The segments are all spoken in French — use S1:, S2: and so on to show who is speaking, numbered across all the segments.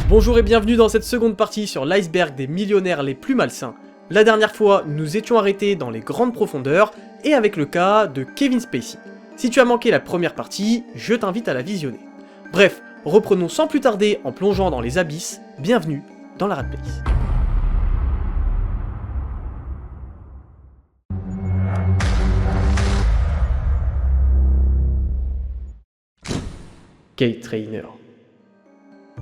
S1: Bonjour et bienvenue dans cette seconde partie sur l'iceberg des millionnaires les plus malsains. La dernière fois, nous nous étions arrêtés dans les grandes profondeurs et avec le cas de Kevin Spacey. Si tu as manqué la première partie, je t'invite à la visionner. Bref, reprenons sans plus tarder en plongeant dans les abysses. Bienvenue dans la Rat Place. Kate Rayner.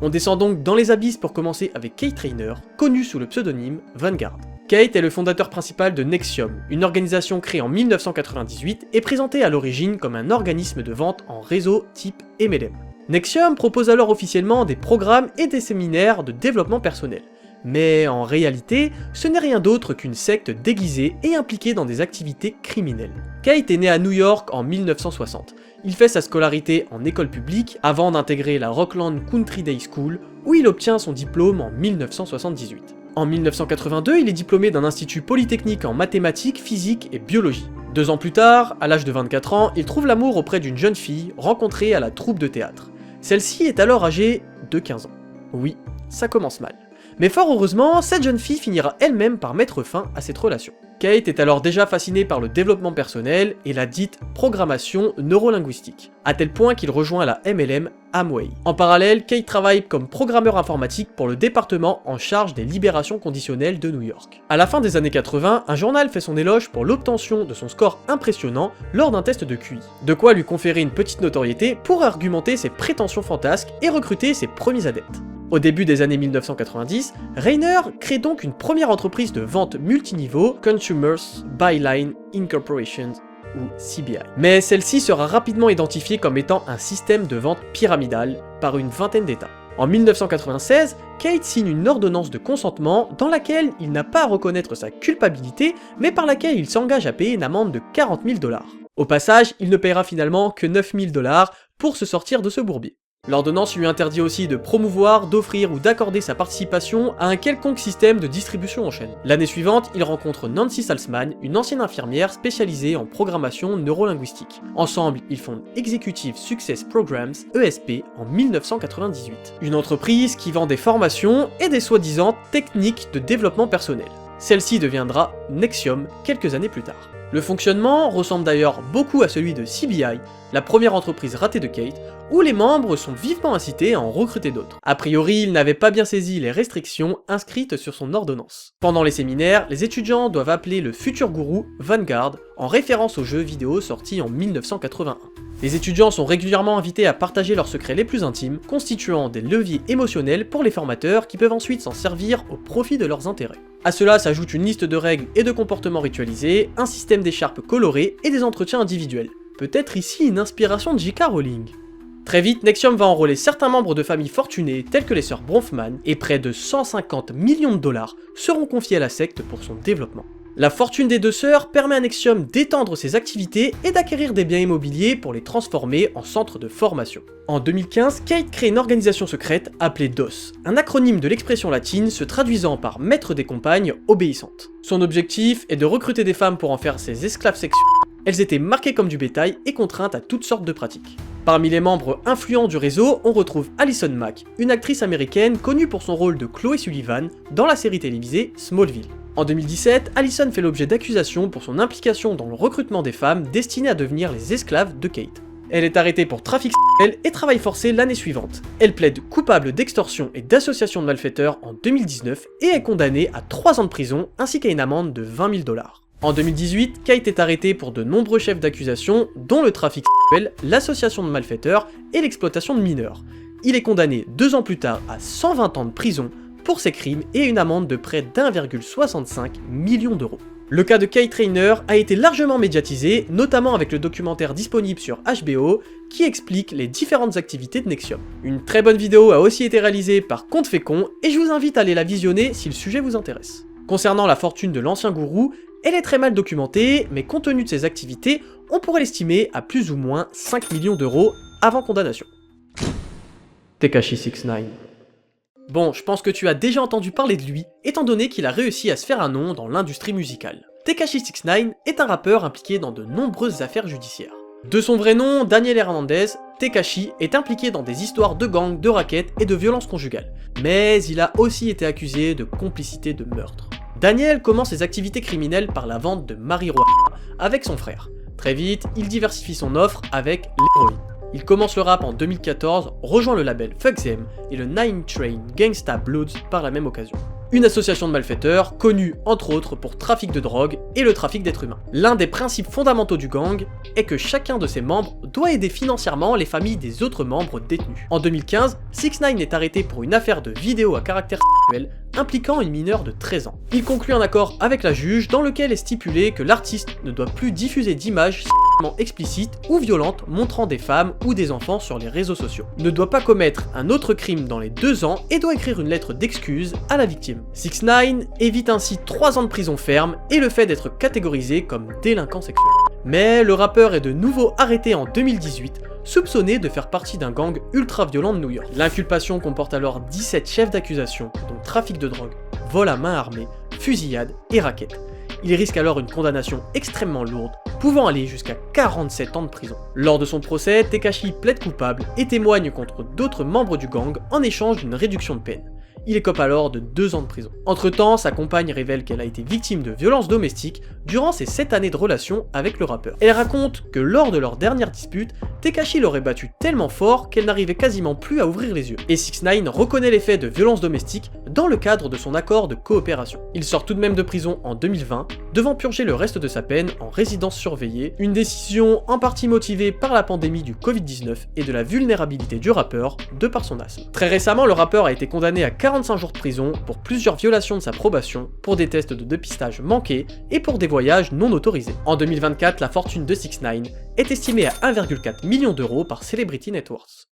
S1: On descend donc dans les abysses pour commencer avec Kate Rayner, connu sous le pseudonyme Vanguard. Kate est le fondateur principal de Nexium, une organisation créée en 1998 et présentée à l'origine comme un organisme de vente en réseau type MLM. Nexium propose alors officiellement des programmes et des séminaires de développement personnel. Mais en réalité, ce n'est rien d'autre qu'une secte déguisée et impliquée dans des activités criminelles. Kate est né à New York en 1960. Il fait sa scolarité en école publique avant d'intégrer la Rockland Country Day School où il obtient son diplôme en 1978. En 1982, il est diplômé d'un institut polytechnique en mathématiques, physique et biologie. 2 ans plus tard, à l'âge de 24 ans, il trouve l'amour auprès d'une jeune fille rencontrée à la troupe de théâtre. Celle-ci est alors âgée de 15 ans. Oui, ça commence mal. Mais fort heureusement, cette jeune fille finira elle-même par mettre fin à cette relation. Kate est alors déjà fascinée par le développement personnel et la dite programmation neurolinguistique, à tel point qu'il rejoint la MLM Amway. En parallèle, Kate travaille comme programmeur informatique pour le département en charge des libérations conditionnelles de New York. À la fin des années 80, un journal fait son éloge pour l'obtention de son score impressionnant lors d'un test de QI, de quoi lui conférer une petite notoriété pour argumenter ses prétentions fantasques et recruter ses premiers adeptes. Au début des années 1990, Rayner crée donc une première entreprise de vente multiniveau, Consumers Byline Incorporation ou CBI. Mais celle-ci sera rapidement identifiée comme étant un système de vente pyramidal par une vingtaine d'États. En 1996, Kate signe une ordonnance de consentement dans laquelle il n'a pas à reconnaître sa culpabilité, mais par laquelle il s'engage à payer une amende de 40 000 $. Au passage, il ne paiera finalement que 9 000 $ pour se sortir de ce bourbier. L'ordonnance lui interdit aussi de promouvoir, d'offrir ou d'accorder sa participation à un quelconque système de distribution en chaîne. L'année suivante, il rencontre Nancy Salzman, une ancienne infirmière spécialisée en programmation neurolinguistique. Ensemble, ils fondent Executive Success Programs, ESP, en 1998. Une entreprise qui vend des formations et des soi-disant techniques de développement personnel. Celle-ci deviendra Nexium quelques années plus tard. Le fonctionnement ressemble d'ailleurs beaucoup à celui de CBI, la première entreprise ratée de Kate, où les membres sont vivement incités à en recruter d'autres. A priori, il n'avait pas bien saisi les restrictions inscrites sur son ordonnance. Pendant les séminaires, les étudiants doivent appeler le futur gourou Vanguard, en référence au jeu vidéo sorti en 1981. Les étudiants sont régulièrement invités à partager leurs secrets les plus intimes, constituant des leviers émotionnels pour les formateurs qui peuvent ensuite s'en servir au profit de leurs intérêts. À cela s'ajoute une liste de règles et de comportements ritualisés, un système d'écharpes colorées et des entretiens individuels. Peut-être ici une inspiration de J.K. Rowling. Très vite, Nexium va enrôler certains membres de familles fortunées telles que les sœurs Bronfman et près de 150 millions de $ seront confiés à la secte pour son développement. La fortune des deux sœurs permet à Nexium d'étendre ses activités et d'acquérir des biens immobiliers pour les transformer en centre de formation. En 2015, Kate crée une organisation secrète appelée DOS, un acronyme de l'expression latine se traduisant par maître des compagnes obéissantes. Son objectif est de recruter des femmes pour en faire ses esclaves sexuels. Elles étaient marquées comme du bétail et contraintes à toutes sortes de pratiques. Parmi les membres influents du réseau, on retrouve Allison Mack, une actrice américaine connue pour son rôle de Chloé Sullivan dans la série télévisée Smallville. En 2017, Allison fait l'objet d'accusations pour son implication dans le recrutement des femmes destinées à devenir les esclaves de Kate. Elle est arrêtée pour trafic sexuel et travail forcé l'année suivante. Elle plaide coupable d'extorsion et d'association de malfaiteurs en 2019 et est condamnée à 3 ans de prison ainsi qu'à une amende de 20 000 $. En 2018, Kate est arrêtée pour de nombreux chefs d'accusation, dont le trafic sexuel, l'association de malfaiteurs et l'exploitation de mineurs. Il est condamné 2 ans plus tard à 120 ans de prison pour ces crimes et une amende de près d'1,65 million €. Le cas de Kate Rayner a été largement médiatisé, notamment avec le documentaire disponible sur HBO qui explique les différentes activités de Nexium. Une très bonne vidéo a aussi été réalisée par Compte Fécond et je vous invite à aller la visionner si le sujet vous intéresse. Concernant la fortune de l'ancien gourou, elle est très mal documentée, mais compte tenu de ses activités, on pourrait l'estimer à plus ou moins 5 millions € avant condamnation. Tekashi 69. Bon, je pense que tu as déjà entendu parler de lui, étant donné qu'il a réussi à se faire un nom dans l'industrie musicale. Tekashi 69 est un rappeur impliqué dans de nombreuses affaires judiciaires. De son vrai nom, Daniel Hernandez, Tekashi est impliqué dans des histoires de gangs, de rackets et de violences conjugales. Mais il a aussi été accusé de complicité de meurtre. Daniel commence ses activités criminelles par la vente de marijuana avec son frère. Très vite, il diversifie son offre avec l'héroïne. Il commence le rap en 2014, rejoint le label Fuck Them et le Nine Train Gangsta Bloods par la même occasion. Une association de malfaiteurs connue entre autres pour trafic de drogue et le trafic d'êtres humains. L'un des principes fondamentaux du gang est que chacun de ses membres doit aider financièrement les familles des autres membres détenus. En 2015, 6ix9ine est arrêté pour une affaire de vidéo à caractère sexuel impliquant une mineure de 13 ans. Il conclut un accord avec la juge dans lequel est stipulé que l'artiste ne doit plus diffuser d'images sexuellement explicites ou violentes montrant des femmes ou des enfants sur les réseaux sociaux, ne doit pas commettre un autre crime dans les 2 ans et doit écrire une lettre d'excuse à la victime. 6ix9ine évite ainsi 3 ans de prison ferme et le fait d'être catégorisé comme délinquant sexuel. Mais le rappeur est de nouveau arrêté en 2018, soupçonné de faire partie d'un gang ultra-violent de New York. L'inculpation comporte alors 17 chefs d'accusation, dont trafic de drogue, vol à main armée, fusillade et racket. Il risque alors une condamnation extrêmement lourde, pouvant aller jusqu'à 47 ans de prison. Lors de son procès, Tekashi plaide coupable et témoigne contre d'autres membres du gang en échange d'une réduction de peine. Il écope alors de 2 ans de prison. Entre-temps, sa compagne révèle qu'elle a été victime de violences domestiques durant ses 7 années de relation avec le rappeur. Elle raconte que lors de leur dernière dispute, Tekashi l'aurait battue tellement fort qu'elle n'arrivait quasiment plus à ouvrir les yeux. Et 6ix9ine reconnaît les faits de violences domestiques dans le cadre de son accord de coopération. Il sort tout de même de prison en 2020, devant purger le reste de sa peine en résidence surveillée, une décision en partie motivée par la pandémie du Covid-19 et de la vulnérabilité du rappeur de par son asthme. Très récemment, le rappeur a été condamné à 45 jours de prison pour plusieurs violations de sa probation, pour des tests de dépistage manqués et pour des voyages non autorisés. En 2024, la fortune de 6ix9ine est estimée à 1,4 million d'euros par Celebrity Net Worth.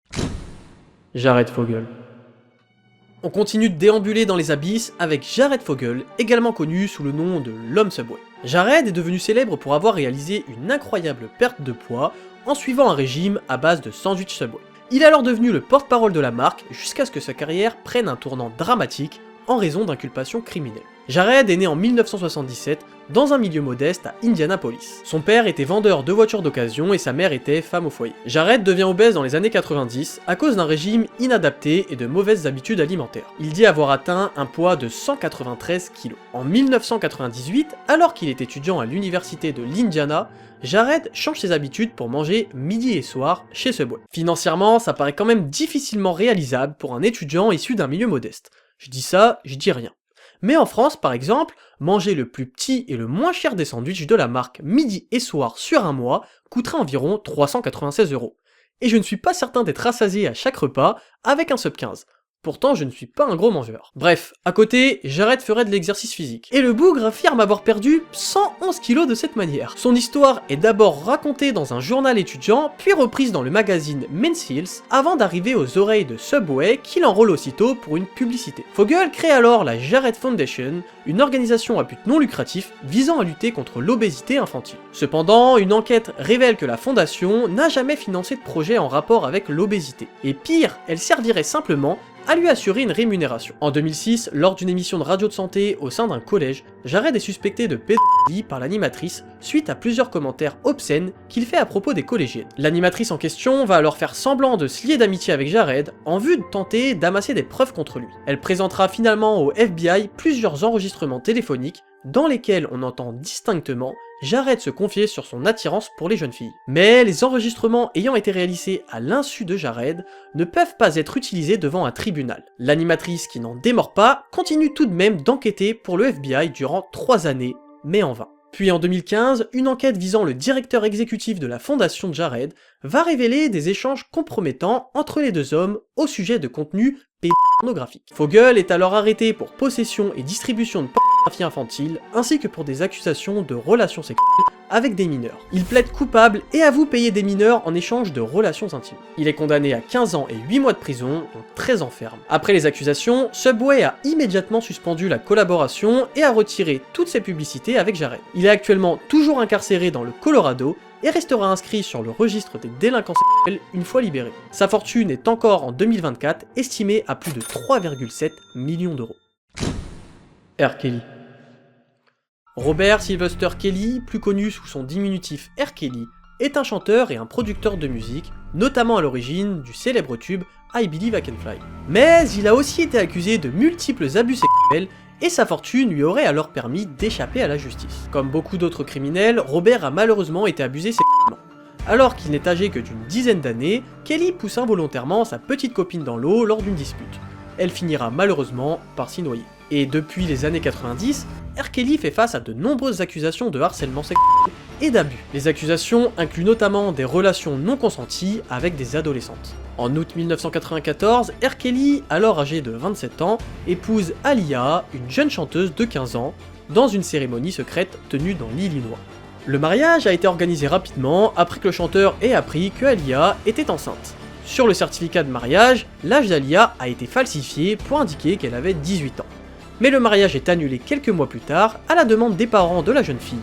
S1: Jared Fogle. On continue de déambuler dans les abysses avec Jared Fogle, également connu sous le nom de l'homme Subway. Jared est devenu célèbre pour avoir réalisé une incroyable perte de poids en suivant un régime à base de sandwich Subway. Il est alors devenu le porte-parole de la marque jusqu'à ce que sa carrière prenne un tournant dramatique en raison d'inculpations criminelles. Jared est né en 1977 dans un milieu modeste à Indianapolis. Son père était vendeur de voitures d'occasion et sa mère était femme au foyer. Jared devient obèse dans les années 90 à cause d'un régime inadapté et de mauvaises habitudes alimentaires. Il dit avoir atteint un poids de 193 kg. En 1998, alors qu'il est étudiant à l'université de l'Indiana, Jared change ses habitudes pour manger midi et soir chez Subway. Financièrement, ça paraît quand même difficilement réalisable pour un étudiant issu d'un milieu modeste. Je dis ça, je dis rien. Mais en France, par exemple, manger le plus petit et le moins cher des sandwichs de la marque midi et soir sur un mois coûterait environ 396 €. Et je ne suis pas certain d'être rassasié à chaque repas avec un sub 15. Pourtant, je ne suis pas un gros mangeur. Bref, à côté, Jared ferait de l'exercice physique. Et le bougre affirme avoir perdu 111 kilos de cette manière. Son histoire est d'abord racontée dans un journal étudiant, puis reprise dans le magazine Men's Health, avant d'arriver aux oreilles de Subway, qui l'enrôle aussitôt pour une publicité. Fogle crée alors la Jared Foundation, une organisation à but non lucratif visant à lutter contre l'obésité infantile. Cependant, une enquête révèle que la fondation n'a jamais financé de projet en rapport avec l'obésité. Et pire, elle servirait simplement à lui assurer une rémunération. En 2006, lors d'une émission de radio de santé au sein d'un collège, Jared est suspecté de pédophilie par l'animatrice suite à plusieurs commentaires obscènes qu'il fait à propos des collégiennes. L'animatrice en question va alors faire semblant de se lier d'amitié avec Jared en vue de tenter d'amasser des preuves contre lui. Elle présentera finalement au FBI plusieurs enregistrements téléphoniques dans lesquels on entend distinctement Jared se confier sur son attirance pour les jeunes filles. Mais les enregistrements ayant été réalisés à l'insu de Jared ne peuvent pas être utilisés devant un tribunal. L'animatrice, qui n'en démord pas, continue tout de même d'enquêter pour le FBI durant 3 années, mais en vain. Puis en 2015, une enquête visant le directeur exécutif de la fondation de Jared va révéler des échanges compromettants entre les deux hommes au sujet de contenu pornographique. Fogle est alors arrêté pour possession et distribution de pornographie infantile, ainsi que pour des accusations de relations sexuelles avec des mineurs. Il plaide coupable et avoue payer des mineurs en échange de relations intimes. Il est condamné à 15 ans et 8 mois de prison, dont 13 ans ferme. Après les accusations, Subway a immédiatement suspendu la collaboration et a retiré toutes ses publicités avec Jared. Il est actuellement toujours incarcéré dans le Colorado et restera inscrit sur le registre des délinquants sexuels une fois libéré. Sa fortune est encore en 2024 estimée à plus de 3,7 millions d'euros. R. Kelly. Robert Sylvester Kelly, plus connu sous son diminutif R. Kelly, est un chanteur et un producteur de musique, notamment à l'origine du célèbre tube I Believe I Can Fly. Mais il a aussi été accusé de multiples abus sexuels et sa fortune lui aurait alors permis d'échapper à la justice. Comme beaucoup d'autres criminels, Robert a malheureusement été abusé sexuellement. Alors qu'il n'est âgé que d'une dizaine d'années, Kelly pousse involontairement sa petite copine dans l'eau lors d'une dispute. Elle finira malheureusement par s'y noyer. Et depuis les années 90, R. Kelly fait face à de nombreuses accusations de harcèlement sexuel et d'abus. Les accusations incluent notamment des relations non consenties avec des adolescentes. En août 1994, R. Kelly, alors âgé de 27 ans, épouse Aaliyah, une jeune chanteuse de 15 ans, dans une cérémonie secrète tenue dans l'Illinois. Le mariage a été organisé rapidement après que le chanteur ait appris que Aaliyah était enceinte. Sur le certificat de mariage, l'âge d'Aaliyah a été falsifié pour indiquer qu'elle avait 18 ans. Mais le mariage est annulé quelques mois plus tard à la demande des parents de la jeune fille.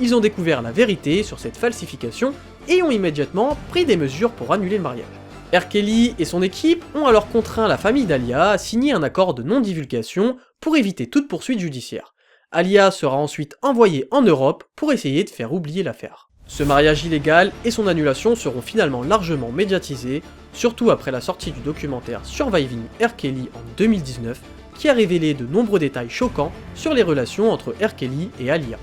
S1: Ils ont découvert la vérité sur cette falsification et ont immédiatement pris des mesures pour annuler le mariage. R. Kelly et son équipe ont alors contraint la famille d'Aaliyah à signer un accord de non-divulgation pour éviter toute poursuite judiciaire. Aaliyah sera ensuite envoyée en Europe pour essayer de faire oublier l'affaire. Ce mariage illégal et son annulation seront finalement largement médiatisés, surtout après la sortie du documentaire Surviving R. Kelly en 2019, qui a révélé de nombreux détails choquants sur les relations entre R. Kelly et Aaliyah.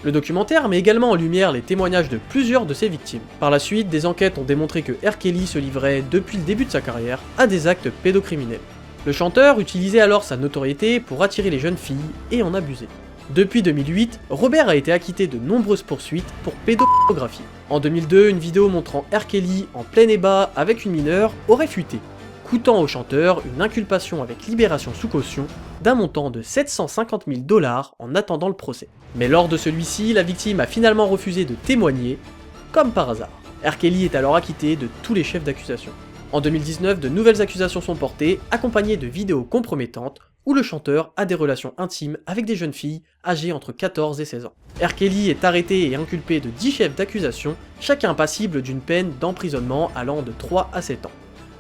S1: Le documentaire met également en lumière les témoignages de plusieurs de ses victimes. Par la suite, des enquêtes ont démontré que R. Kelly se livrait depuis le début de sa carrière à des actes pédocriminels. Le chanteur utilisait alors sa notoriété pour attirer les jeunes filles et en abuser. Depuis 2008, Robert a été acquitté de nombreuses poursuites pour pédopornographie. En 2002, une vidéo montrant R. Kelly en plein ébat avec une mineure aurait fuité, coûtant au chanteur une inculpation avec libération sous caution d'un montant de 750 000 $ en attendant le procès. Mais lors de celui-ci, la victime a finalement refusé de témoigner, comme par hasard. R. Kelly est alors acquitté de tous les chefs d'accusation. En 2019, de nouvelles accusations sont portées, accompagnées de vidéos compromettantes, où le chanteur a des relations intimes avec des jeunes filles âgées entre 14 et 16 ans. R. Kelly est arrêté et inculpé de 10 chefs d'accusation, chacun passible d'une peine d'emprisonnement allant de 3 à 7 ans.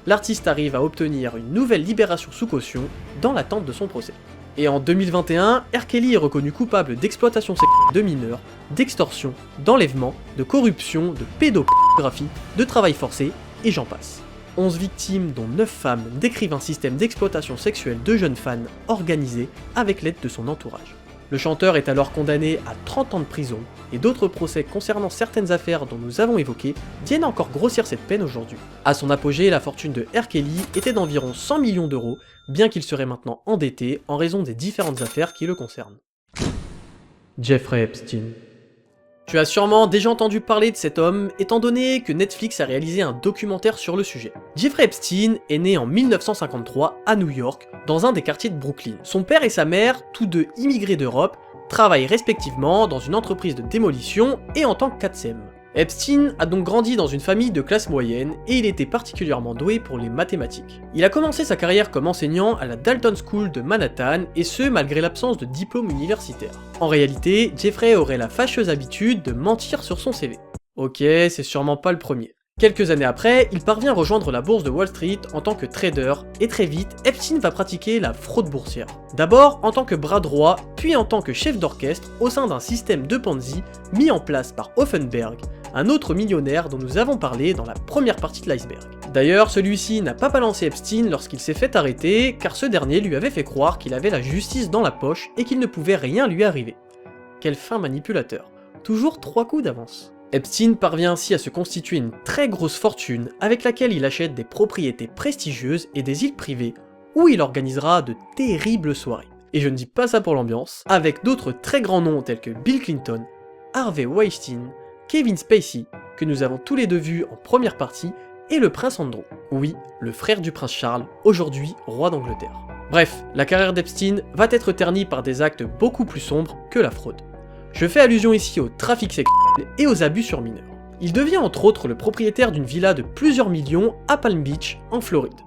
S1: L'artiste arrive à obtenir une nouvelle libération sous caution dans l'attente de son procès. Et en 2021, R. Kelly est reconnu coupable d'exploitation sexuelle de mineurs, d'extorsion, d'enlèvement, de corruption, de pédopornographie, de travail forcé, et j'en passe. 11 victimes, dont 9 femmes, décrivent un système d'exploitation sexuelle de jeunes fans organisé avec l'aide de son entourage. Le chanteur est alors condamné à 30 ans de prison, et d'autres procès concernant certaines affaires dont nous avons évoqué viennent encore grossir cette peine aujourd'hui. À son apogée, la fortune de R. Kelly était d'environ 100 millions €, bien qu'il serait maintenant endetté en raison des différentes affaires qui le concernent. Jeffrey Epstein. Tu as sûrement déjà entendu parler de cet homme, étant donné que Netflix a réalisé un documentaire sur le sujet. Jeffrey Epstein est né en 1953 à New York, dans un des quartiers de Brooklyn. Son père et sa mère, tous deux immigrés d'Europe, travaillent respectivement dans une entreprise de démolition et en tant que QATSEM. Epstein a donc grandi dans une famille de classe moyenne et il était particulièrement doué pour les mathématiques. Il a commencé sa carrière comme enseignant à la Dalton School de Manhattan et ce malgré l'absence de diplôme universitaire. En réalité, Jeffrey aurait la fâcheuse habitude de mentir sur son CV. Ok, c'est sûrement pas le premier. Quelques années après, il parvient à rejoindre la bourse de Wall Street en tant que trader, et très vite, Epstein va pratiquer la fraude boursière. D'abord en tant que bras droit, puis en tant que chef d'orchestre au sein d'un système de Ponzi mis en place par Hoffenberg, un autre millionnaire dont nous avons parlé dans la première partie de l'iceberg. D'ailleurs, celui-ci n'a pas balancé Epstein lorsqu'il s'est fait arrêter, car ce dernier lui avait fait croire qu'il avait la justice dans la poche et qu'il ne pouvait rien lui arriver. Quel fin manipulateur. Toujours 3 coups d'avance. Epstein parvient ainsi à se constituer une très grosse fortune avec laquelle il achète des propriétés prestigieuses et des îles privées où il organisera de terribles soirées. Et je ne dis pas ça pour l'ambiance, avec d'autres très grands noms tels que Bill Clinton, Harvey Weinstein, Kevin Spacey, que nous avons tous les deux vus en première partie, et le prince Andrew. Oui, le frère du prince Charles, aujourd'hui roi d'Angleterre. Bref, la carrière d'Epstein va être ternie par des actes beaucoup plus sombres que la fraude. Je fais allusion ici au trafic sexuel et aux abus sur mineurs. Il devient entre autres le propriétaire d'une villa de plusieurs millions à Palm Beach, en Floride.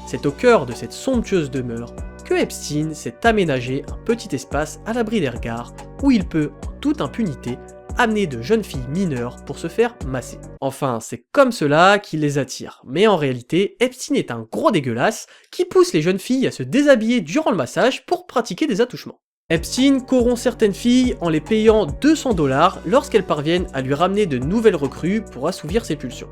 S1: C'est au cœur de cette somptueuse demeure que Epstein s'est aménagé un petit espace à l'abri des regards où il peut, en toute impunité, amener de jeunes filles mineures pour se faire masser. Enfin, c'est comme cela qu'il les attire. Mais en réalité, Epstein est un gros dégueulasse qui pousse les jeunes filles à se déshabiller durant le massage pour pratiquer des attouchements. Epstein corrompt certaines filles en les payant 200 $ lorsqu'elles parviennent à lui ramener de nouvelles recrues pour assouvir ses pulsions.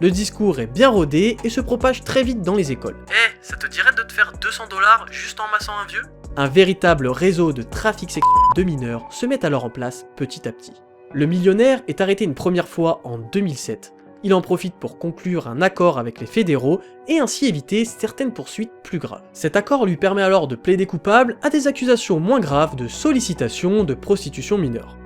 S1: Le discours est bien rodé et se propage très vite dans les écoles.
S2: Ça te dirait de te faire 200 $ juste en massant un vieux?
S1: Un véritable réseau de trafic sexuel de mineurs se met alors en place petit à petit. Le millionnaire est arrêté une première fois en 2007. Il en profite pour conclure un accord avec les fédéraux et ainsi éviter certaines poursuites plus graves. Cet accord lui permet alors de plaider coupable à des accusations moins graves de sollicitation de prostitution mineure.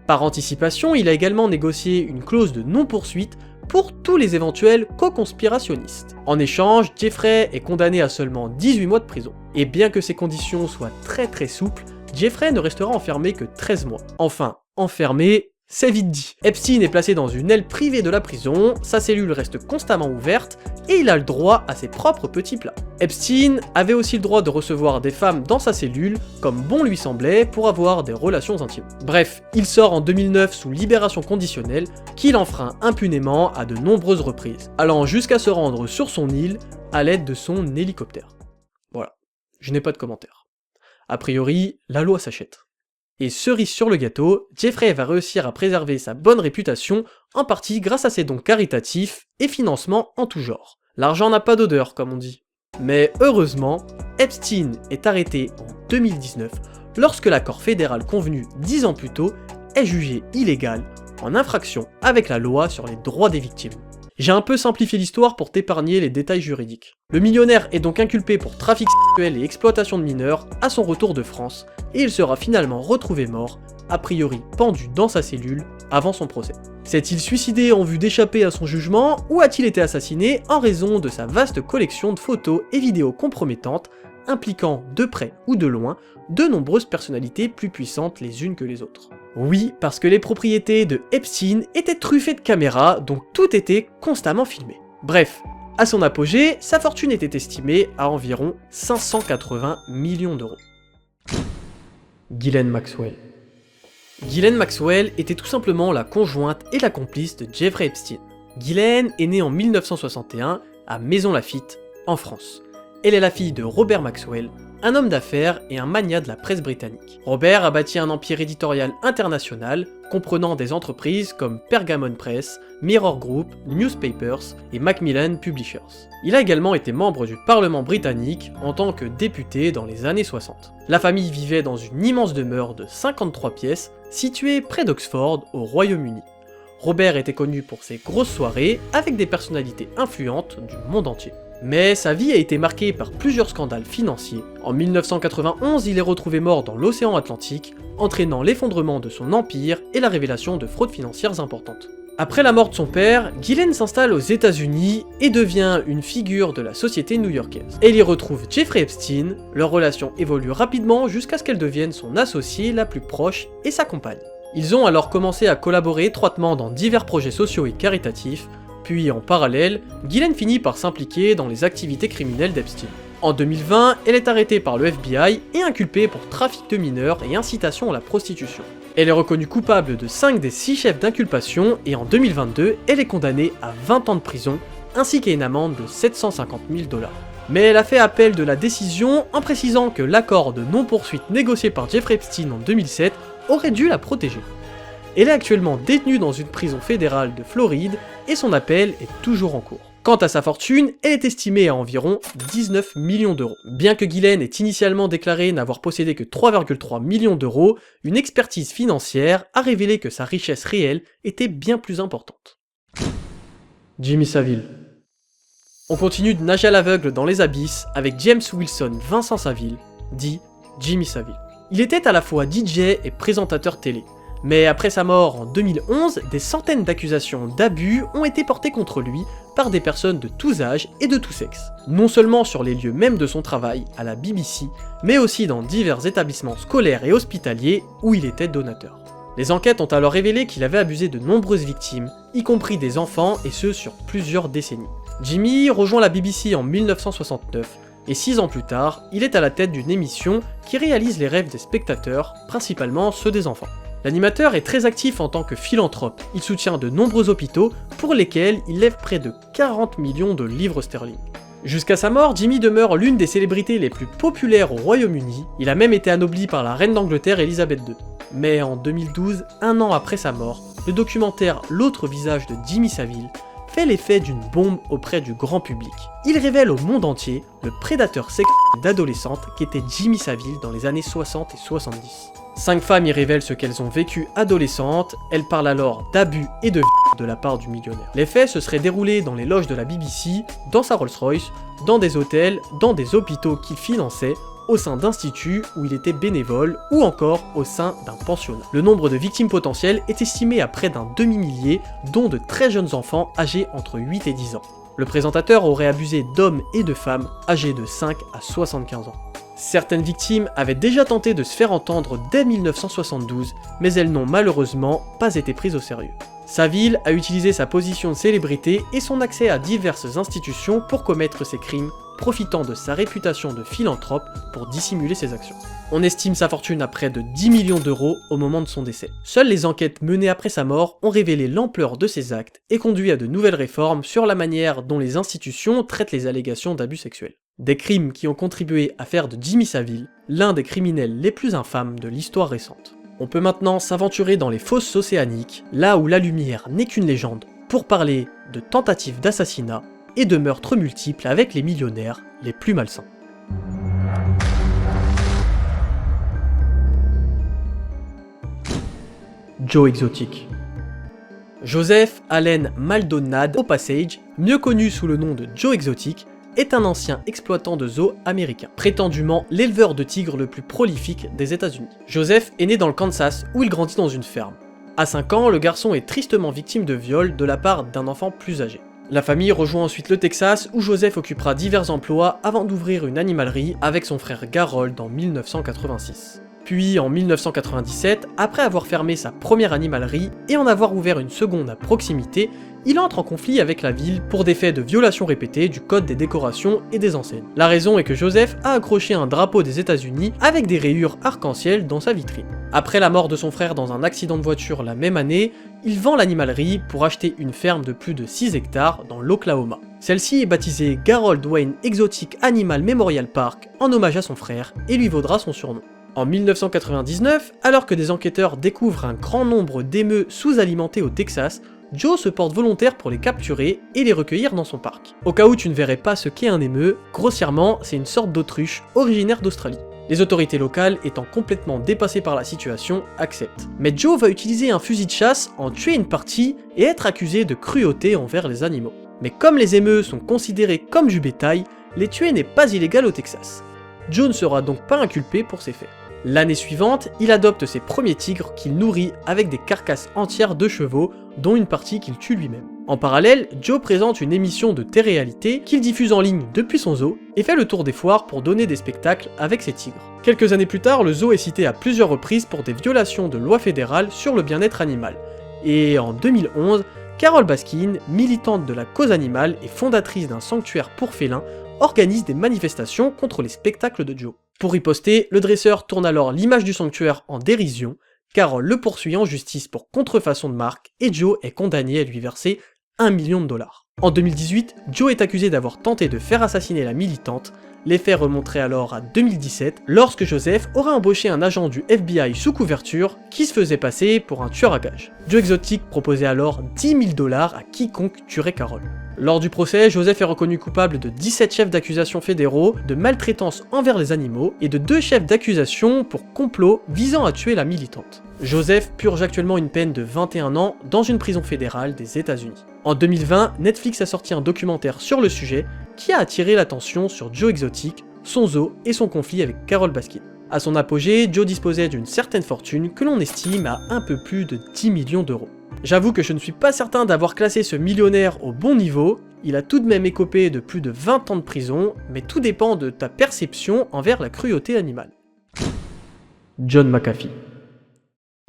S1: Par anticipation, il a également négocié une clause de non-poursuite pour tous les éventuels co-conspirationnistes. En échange, Jeffrey est condamné à seulement 18 mois de prison. Et bien que ces conditions soient très souples, Jeffrey ne restera enfermé que 13 mois. Enfin, enfermé, c'est vite dit. Epstein est placé dans une aile privée de la prison, sa cellule reste constamment ouverte, et il a le droit à ses propres petits plats. Epstein avait aussi le droit de recevoir des femmes dans sa cellule, comme bon lui semblait, pour avoir des relations intimes. Bref, il sort en 2009 sous libération conditionnelle, qu'il enfreint impunément à de nombreuses reprises, allant jusqu'à se rendre sur son île à l'aide de son hélicoptère. Voilà, je n'ai pas de commentaire. A priori, la loi s'achète. Et cerise sur le gâteau, Jeffrey va réussir à préserver sa bonne réputation, en partie grâce à ses dons caritatifs et financements en tout genre. L'argent n'a pas d'odeur, comme on dit. Mais heureusement, Epstein est arrêté en 2019, lorsque l'accord fédéral convenu 10 ans plus tôt est jugé illégal, en infraction avec la loi sur les droits des victimes. J'ai un peu simplifié l'histoire pour t'épargner les détails juridiques. Le millionnaire est donc inculpé pour trafic sexuel et exploitation de mineurs à son retour de France, et il sera finalement retrouvé mort, a priori pendu dans sa cellule, avant son procès. S'est-il suicidé en vue d'échapper à son jugement, ou a-t-il été assassiné en raison de sa vaste collection de photos et vidéos compromettantes, impliquant de près ou de loin de nombreuses personnalités plus puissantes les unes que les autres? Oui, parce que les propriétés de Epstein étaient truffées de caméras, donc tout était constamment filmé. Bref, à son apogée, sa fortune était estimée à environ 580 millions d'euros. Ghislaine Maxwell. Ghislaine Maxwell était tout simplement la conjointe et la complice de Jeffrey Epstein. Ghislaine est née en 1961 à Maisons-Laffitte, en France. Elle est la fille de Robert Maxwell, un homme d'affaires et un magnat de la presse britannique. Robert a bâti un empire éditorial international comprenant des entreprises comme Pergamon Press, Mirror Group, Newspapers et Macmillan Publishers. Il a également été membre du Parlement britannique en tant que député dans les années 60. La famille vivait dans une immense demeure de 53 pièces située près d'Oxford au Royaume-Uni. Robert était connu pour ses grosses soirées avec des personnalités influentes du monde entier. Mais sa vie a été marquée par plusieurs scandales financiers. En 1991, il est retrouvé mort dans l'océan Atlantique, entraînant l'effondrement de son empire et la révélation de fraudes financières importantes. Après la mort de son père, Ghislaine s'installe aux États-Unis et devient une figure de la société new-yorkaise. Elle y retrouve Jeffrey Epstein, leur relation évolue rapidement jusqu'à ce qu'elle devienne son associée la plus proche et sa compagne. Ils ont alors commencé à collaborer étroitement dans divers projets sociaux et caritatifs, puis en parallèle, Ghislaine finit par s'impliquer dans les activités criminelles d'Epstein. En 2020, elle est arrêtée par le FBI et inculpée pour trafic de mineurs et incitation à la prostitution. Elle est reconnue coupable de 5 des 6 chefs d'inculpation et en 2022, elle est condamnée à 20 ans de prison ainsi qu'à une amende de 750 000 $. Mais elle a fait appel de la décision en précisant que l'accord de non-poursuite négocié par Jeffrey Epstein en 2007 aurait dû la protéger. Elle est actuellement détenue dans une prison fédérale de Floride et son appel est toujours en cours. Quant à sa fortune, elle est estimée à environ 19 millions d'euros. Bien que Ghislaine ait initialement déclaré n'avoir possédé que 3,3 millions d'euros, une expertise financière a révélé que sa richesse réelle était bien plus importante. Jimmy Savile. On continue de nager à l'aveugle dans les abysses avec James Wilson Vincent Saville, dit Jimmy Savile. Il était à la fois DJ et présentateur télé. Mais après sa mort en 2011, des centaines d'accusations d'abus ont été portées contre lui par des personnes de tous âges et de tous sexes. Non seulement sur les lieux même de son travail, à la BBC, mais aussi dans divers établissements scolaires et hospitaliers où il était donateur. Les enquêtes ont alors révélé qu'il avait abusé de nombreuses victimes, y compris des enfants et ce sur plusieurs décennies. Jimmy rejoint la BBC en 1969, et 6 ans plus tard, il est à la tête d'une émission qui réalise les rêves des spectateurs, principalement ceux des enfants. L'animateur est très actif en tant que philanthrope, il soutient de nombreux hôpitaux pour lesquels il lève près de 40 millions de livres sterling. Jusqu'à sa mort, Jimmy demeure l'une des célébrités les plus populaires au Royaume-Uni, il a même été anobli par la reine d'Angleterre Elisabeth II. Mais en 2012, un an après sa mort, le documentaire L'autre visage de Jimmy Savile fait l'effet d'une bombe auprès du grand public. Il révèle au monde entier le prédateur sexuel d'adolescentes qu'était Jimmy Savile dans les années 60 et 70. 5 femmes y révèlent ce qu'elles ont vécu adolescentes, elles parlent alors d'abus et de de la part du millionnaire. Les faits se seraient déroulés dans les loges de la BBC, dans sa Rolls-Royce, dans des hôtels, dans des hôpitaux qu'il finançait, au sein d'instituts où il était bénévole, ou encore au sein d'un pensionnat. Le nombre de victimes potentielles est estimé à près d'un demi-millier, dont de très jeunes enfants âgés entre 8 et 10 ans. Le présentateur aurait abusé d'hommes et de femmes âgés de 5 à 75 ans. Certaines victimes avaient déjà tenté de se faire entendre dès 1972, mais elles n'ont malheureusement pas été prises au sérieux. Savile a utilisé sa position de célébrité et son accès à diverses institutions pour commettre ses crimes, profitant de sa réputation de philanthrope pour dissimuler ses actions. On estime sa fortune à près de 10 millions d'euros au moment de son décès. Seules les enquêtes menées après sa mort ont révélé l'ampleur de ses actes et conduit à de nouvelles réformes sur la manière dont les institutions traitent les allégations d'abus sexuels. Des crimes qui ont contribué à faire de Jimmy Savile l'un des criminels les plus infâmes de l'histoire récente. On peut maintenant s'aventurer dans les fosses océaniques, là où la lumière n'est qu'une légende, pour parler de tentatives d'assassinat et de meurtres multiples avec les millionnaires les plus malsains. Joe Exotic. Joseph Allen Maldonado Osage, mieux connu sous le nom de Joe Exotic, est un ancien exploitant de zoo américain, prétendument l'éleveur de tigres le plus prolifique des États-Unis. Joseph est né dans le Kansas où il grandit dans une ferme. À 5 ans, le garçon est tristement victime de viol de la part d'un enfant plus âgé. La famille rejoint ensuite le Texas où Joseph occupera divers emplois avant d'ouvrir une animalerie avec son frère Garold en 1986. Puis en 1997, après avoir fermé sa première animalerie et en avoir ouvert une seconde à proximité, il entre en conflit avec la ville pour des faits de violation répétée du code des décorations et des enseignes. La raison est que Joseph a accroché un drapeau des États-Unis avec des rayures arc-en-ciel dans sa vitrine. Après la mort de son frère dans un accident de voiture la même année, il vend l'animalerie pour acheter une ferme de plus de 6 hectares dans l'Oklahoma. Celle-ci est baptisée Garold Wayne Exotic Animal Memorial Park en hommage à son frère et lui vaudra son surnom. En 1999, alors que des enquêteurs découvrent un grand nombre d'émeus sous-alimentés au Texas, Joe se porte volontaire pour les capturer et les recueillir dans son parc. Au cas où tu ne verrais pas ce qu'est un émeu, grossièrement, c'est une sorte d'autruche originaire d'Australie. Les autorités locales, étant complètement dépassées par la situation, acceptent. Mais Joe va utiliser un fusil de chasse, en tuer une partie et être accusé de cruauté envers les animaux. Mais comme les émeus sont considérés comme du bétail, les tuer n'est pas illégal au Texas. Joe ne sera donc pas inculpé pour ces faits. L'année suivante, il adopte ses premiers tigres qu'il nourrit avec des carcasses entières de chevaux, dont une partie qu'il tue lui-même. En parallèle, Joe présente une émission de télé-réalité qu'il diffuse en ligne depuis son zoo et fait le tour des foires pour donner des spectacles avec ses tigres. Quelques années plus tard, le zoo est cité à plusieurs reprises pour des violations de lois fédérales sur le bien-être animal. Et en 2011, Carole Baskin, militante de la cause animale et fondatrice d'un sanctuaire pour félins, organise des manifestations contre les spectacles de Joe. Pour riposter, le dresseur tourne alors l'image du sanctuaire en dérision, Carole le poursuit en justice pour contrefaçon de marque et Joe est condamné à lui verser 1 million de dollars. En 2018, Joe est accusé d'avoir tenté de faire assassiner la militante. Les faits remonteraient alors à 2017, lorsque Joseph aurait embauché un agent du FBI sous couverture qui se faisait passer pour un tueur à gages. Joe Exotic proposait alors 10 000 dollars à quiconque tuerait Carole. Lors du procès, Joseph est reconnu coupable de 17 chefs d'accusation fédéraux, de maltraitance envers les animaux et de 2 chefs d'accusation pour complot visant à tuer la militante. Joseph purge actuellement une peine de 21 ans dans une prison fédérale des États-Unis. En 2020, Netflix a sorti un documentaire sur le sujet qui a attiré l'attention sur Joe Exotic, son zoo et son conflit avec Carole Baskin. À son apogée, Joe disposait d'une certaine fortune que l'on estime à un peu plus de 10 millions d'euros. J'avoue que je ne suis pas certain d'avoir classé ce millionnaire au bon niveau, il a tout de même écopé de plus de 20 ans de prison, mais tout dépend de ta perception envers la cruauté animale. John McAfee.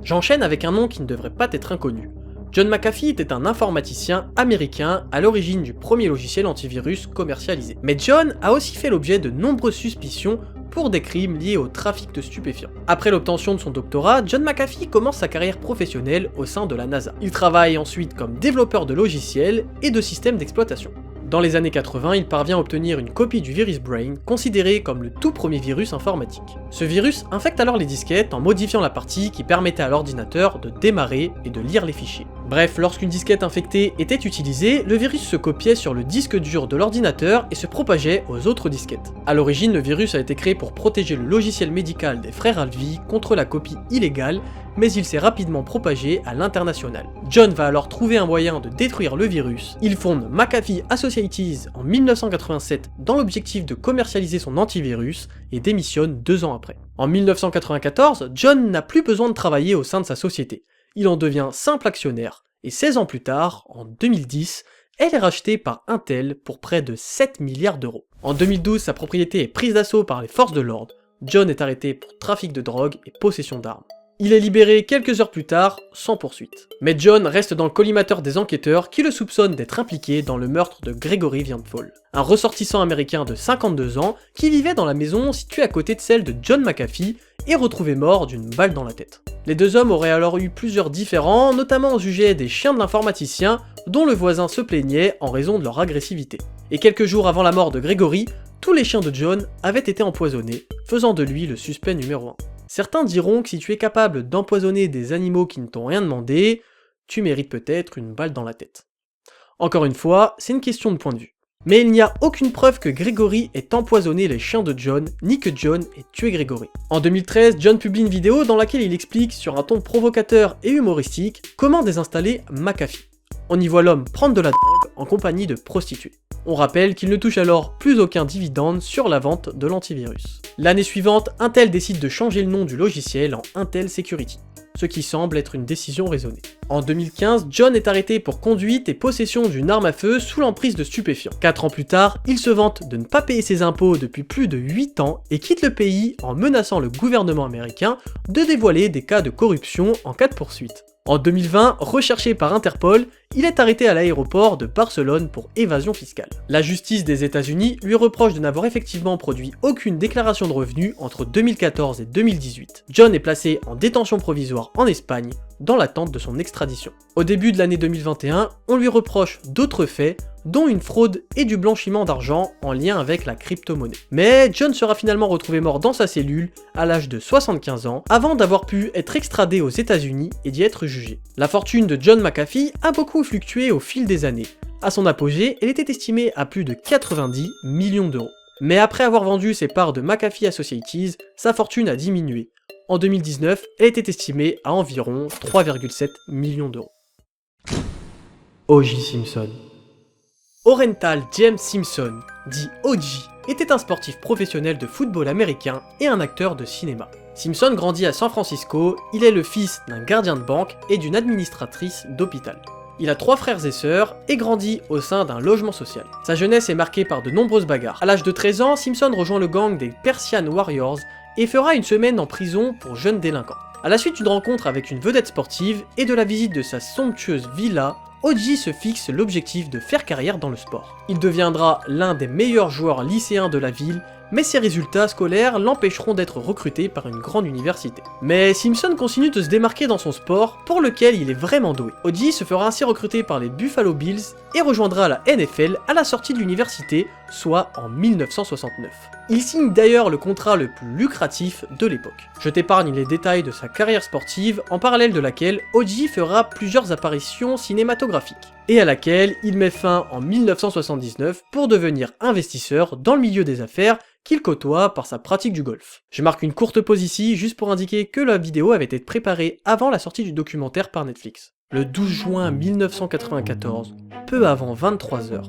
S1: J'enchaîne avec un nom qui ne devrait pas être inconnu. John McAfee était un informaticien américain à l'origine du premier logiciel antivirus commercialisé. Mais John a aussi fait l'objet de nombreuses suspicions pour des crimes liés au trafic de stupéfiants. Après l'obtention de son doctorat, John McAfee commence sa carrière professionnelle au sein de la NASA. Il travaille ensuite comme développeur de logiciels et de systèmes d'exploitation. Dans les années 80, il parvient à obtenir une copie du virus Brain, considéré comme le tout premier virus informatique. Ce virus infecte alors les disquettes en modifiant la partie qui permettait à l'ordinateur de démarrer et de lire les fichiers. Bref, lorsqu'une disquette infectée était utilisée, le virus se copiait sur le disque dur de l'ordinateur et se propageait aux autres disquettes. A l'origine, le virus a été créé pour protéger le logiciel médical des frères Alvey contre la copie illégale, mais il s'est rapidement propagé à l'international. John va alors trouver un moyen de détruire le virus. Il fonde McAfee Associates en 1987 dans l'objectif de commercialiser son antivirus et démissionne 2 ans après. En 1994, John n'a plus besoin de travailler au sein de sa société. Il en devient simple actionnaire, et 16 ans plus tard, en 2010, elle est rachetée par Intel pour près de 7 milliards d'euros. En 2012, sa propriété est prise d'assaut par les forces de l'ordre. John est arrêté pour trafic de drogue et possession d'armes. Il est libéré quelques heures plus tard, sans poursuite. Mais John reste dans le collimateur des enquêteurs qui le soupçonnent d'être impliqué dans le meurtre de Gregory Vianfall, un ressortissant américain de 52 ans qui vivait dans la maison située à côté de celle de John McAfee et retrouvé mort d'une balle dans la tête. Les deux hommes auraient alors eu plusieurs différends, notamment au sujet des chiens de l'informaticien dont le voisin se plaignait en raison de leur agressivité. Et quelques jours avant la mort de Gregory, tous les chiens de John avaient été empoisonnés, faisant de lui le suspect numéro 1. Certains diront que si tu es capable d'empoisonner des animaux qui ne t'ont rien demandé, tu mérites peut-être une balle dans la tête. Encore une fois, c'est une question de point de vue. Mais il n'y a aucune preuve que Gregory ait empoisonné les chiens de John, ni que John ait tué Gregory. En 2013, John publie une vidéo dans laquelle il explique, sur un ton provocateur et humoristique, comment désinstaller McAfee. On y voit l'homme prendre de la drogue en compagnie de prostituées. On rappelle qu'il ne touche alors plus aucun dividende sur la vente de l'antivirus. L'année suivante, Intel décide de changer le nom du logiciel en Intel Security, ce qui semble être une décision raisonnée. En 2015, John est arrêté pour conduite et possession d'une arme à feu sous l'emprise de stupéfiants. 4 ans plus tard, il se vante de ne pas payer ses impôts depuis plus de 8 ans et quitte le pays en menaçant le gouvernement américain de dévoiler des cas de corruption en cas de poursuite. En 2020, recherché par Interpol, il est arrêté à l'aéroport de Barcelone pour évasion fiscale. La justice des États-Unis lui reproche de n'avoir effectivement produit aucune déclaration de revenus entre 2014 et 2018. John est placé en détention provisoire en Espagne, dans l'attente de son extradition. Au début de l'année 2021, on lui reproche d'autres faits, dont une fraude et du blanchiment d'argent en lien avec la crypto-monnaie. Mais John sera finalement retrouvé mort dans sa cellule à l'âge de 75 ans, avant d'avoir pu être extradé aux États-Unis et d'y être jugé. La fortune de John McAfee a beaucoup fluctué au fil des années. À son apogée, elle était estimée à plus de 90 millions d'euros. Mais après avoir vendu ses parts de McAfee Associates, sa fortune a diminué. En 2019, elle était estimée à environ 3,7 millions d'euros. O.J. Simpson. Orenthal James Simpson, dit OG, était un sportif professionnel de football américain et un acteur de cinéma. Simpson grandit à San Francisco, il est le fils d'un gardien de banque et d'une administratrice d'hôpital. Il a 3 frères et sœurs et grandit au sein d'un logement social. Sa jeunesse est marquée par de nombreuses bagarres. À l'âge de 13 ans, Simpson rejoint le gang des Persian Warriors et fera une semaine en prison pour jeunes délinquants. À la suite d'une rencontre avec une vedette sportive et de la visite de sa somptueuse villa, OG se fixe l'objectif de faire carrière dans le sport. Il deviendra l'un des meilleurs joueurs lycéens de la ville, mais ses résultats scolaires l'empêcheront d'être recruté par une grande université. Mais Simpson continue de se démarquer dans son sport, pour lequel il est vraiment doué. OG se fera ainsi recruter par les Buffalo Bills et rejoindra la NFL à la sortie de l'université, soit en 1969. Il signe d'ailleurs le contrat le plus lucratif de l'époque. Je t'épargne les détails de sa carrière sportive, en parallèle de laquelle OG fera plusieurs apparitions cinématographiques, et à laquelle il met fin en 1979 pour devenir investisseur dans le milieu des affaires qu'il côtoie par sa pratique du golf. Je marque une courte pause ici, juste pour indiquer que la vidéo avait été préparée avant la sortie du documentaire par Netflix. Le 12 juin 1994, peu avant 23h,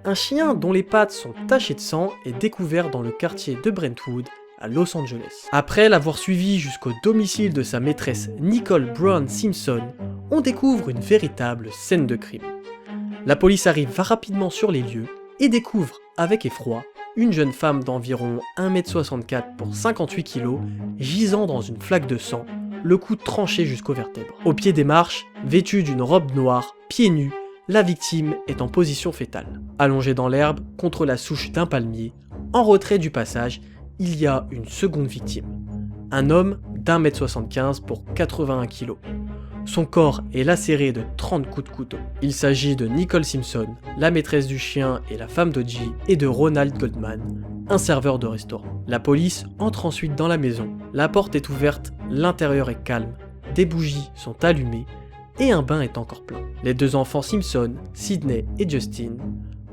S1: un chien dont les pattes sont tachées de sang est découvert dans le quartier de Brentwood, à Los Angeles. Après l'avoir suivi jusqu'au domicile de sa maîtresse Nicole Brown Simpson, on découvre une véritable scène de crime. La police arrive rapidement sur les lieux et découvre, avec effroi, une jeune femme d'environ 1m64 pour 58 kg, gisant dans une flaque de sang, le cou tranché jusqu'aux vertèbres. Au pied des marches, vêtue d'une robe noire, pieds nus, la victime est en position fétale. Allongée dans l'herbe, contre la souche d'un palmier, en retrait du passage, il y a une seconde victime. Un homme d'1m75 pour 81 kg. Son corps est lacéré de 30 coups de couteau. Il s'agit de Nicole Simpson, la maîtresse du chien et la femme d'O.J., et de Ronald Goldman, un serveur de restaurant. La police entre ensuite dans la maison, la porte est ouverte, l'intérieur est calme, des bougies sont allumées, et un bain est encore plein. Les deux enfants Simpson, Sidney et Justin,